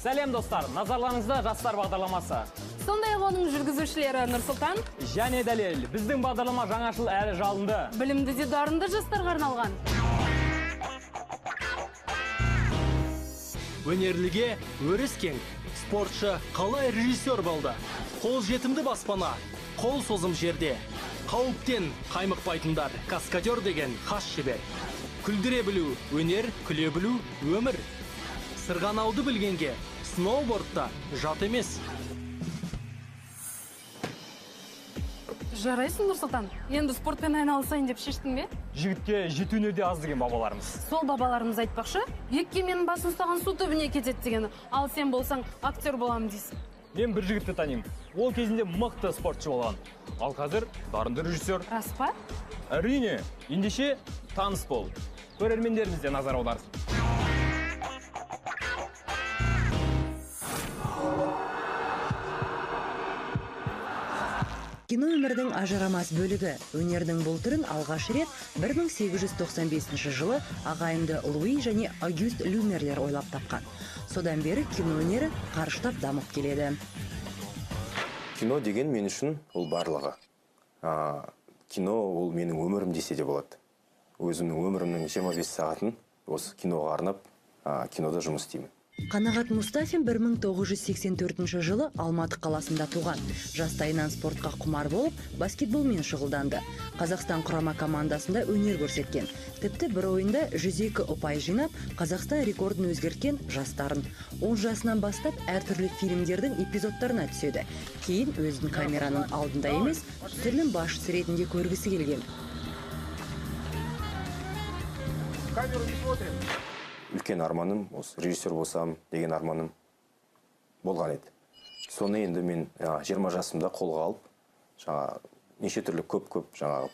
Сәлем достар, назарларыңызда жастар бағдарламасы. Сондай оның жүргізушілері Нұрсұлтан Және Дәлел, біздің бағдарлама жаңашыл әрі жалынды. Білімді де дарынды жастарға арналған. Өнерліге өріс кең, спортшы қалай режиссер болды. Қол жетімді баспана, қол созым жерде. Қауіптен қаймықпайтындар, каскадер деген хас шебер. Күлдіре білу, өнер, күле білу, өмір. Сырғанауды білгенге, сноубордта жат емес. Жарайсың, Нұрсұлтан. Енді спортпен айналысайын деп шештің бе? Жігітке жеті өнерде аз деген бабаларымыз. Сол бабаларымыз айтпақшы, екке менің басын ұстаған су түбіне кетеді дегені. Ал сен болсаң, актер боламын дейсің. Мен бір жігітті танимын. Ол кезінде мықты спортшы болған. Ал қазір дарынды режиссер. Рас па? Әрине, ендеше таныс бол. Көрермендерімізде назар аударсын. Кино өмірдің ажырамас бөлігі. Өнердің бұл түрін алғаш рет 1895 жылы ағайынды Луи және Агюст Люмерлер ойлап тапқан. Содан бері кино өнері қарыштап дамып келеді. Кино деген мен үшін ол барлығы. Кино ол менің өмірім десе де болады. Өзімнің өмірімнің 25 сағатын осы киноға арнап, кинода жұмыс істеймін. Қанағат Мұстафин 1984 жылы Алматы қаласында туған. Жастайынан спортқа құмар болып, баскетболмен шұғылданды. Қазақстан құрама командасында өнер көрсеткен. Тіпті бір ойында 102 ұпай жинап, Қазақстан рекордын өзгерткен жастарын. 10 жасынан бастап әртүрлі фильмдердің эпизодтарына түседі. Кейін өзін камераның алдында емес, түсірілім басшысы ретінде көргісі келген. Үлкен арманым, осы режиссер болсам деген арманым болған еді. Соны енді мен 20 жасымда қолға алып, неше түрлі көп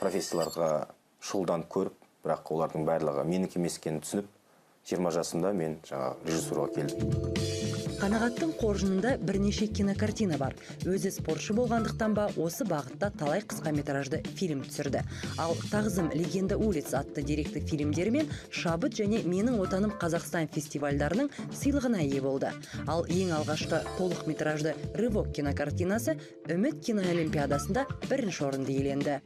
профессияларға шұғылданып көріп, бірақ олардың барлығы менікі емес екенін түсініп, 20 жасымда мен режиссурға келдім. Қанағаттың қоржынында бірнеше кинокартина бар. Өзі спортшы болғандықтан ба, осы бағытта талай қысқаметражды фильм түсірді. Ал «Тағзым легенда улиц» атты деректі фильмдерімен «Шабыт» және «Менің отаным Қазақстан» фестивальдарының сыйлығына ие болды. Ал ең алғашқы толықметражды «Рывок» кинокартинасы Үміт киноолимпиадасында бірінші орынды иеленді.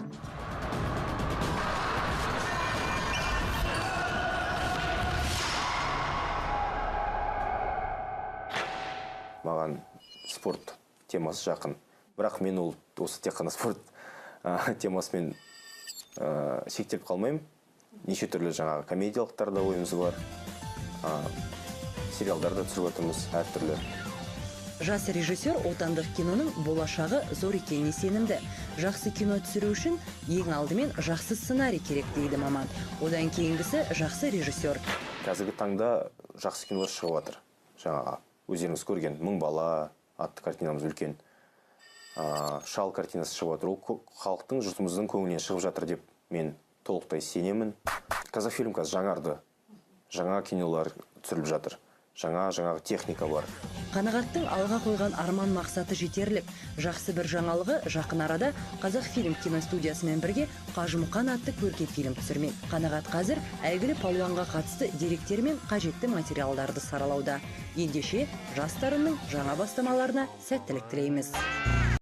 Маған спорт темасы жақын. Бірақ мен осы тек қана спорт темасымен шектеліп қалмаймын. Неше түрлі комедиялықтар да ойымыз бар. Сериалдар да түсіріп отырмыз әртүрлі. Жас режиссер отандық киноның болашағы зор екеніне сенімді. Жақсы кино түсіру үшін ең алдымен жақсы сценарий керек дейді маман. Одан кейінгісі жақсы режиссер. Қазіргі таңда жақсы кинолар шығып жатыр. Өздеріңіз көрген «Мың бала» атты картинамыз үлкен. «Шал» картинасы шығып жатыр. Ол халықтың, жұртымыздың көңілінен шығып жатыр деп мен толықтай сенемін. Қазақфильм қазір жаңарды. Жаңа кинолар түсіріліп жатыр. Жаңа техника бар. Қанағаттың алға қойған арман мақсаты жетерлік. Жақсы бір жаңалығы жақын арада Қазақфильм киностудиясымен бірге Қажымұқан атты көркем фильм түсірмек. Қанағат қазір әйгілі палуанға қатысты деректер мен қажетті материалдарды саралауда. Ендеше жастарының жаңа бастамаларына сәттілік тілейміз.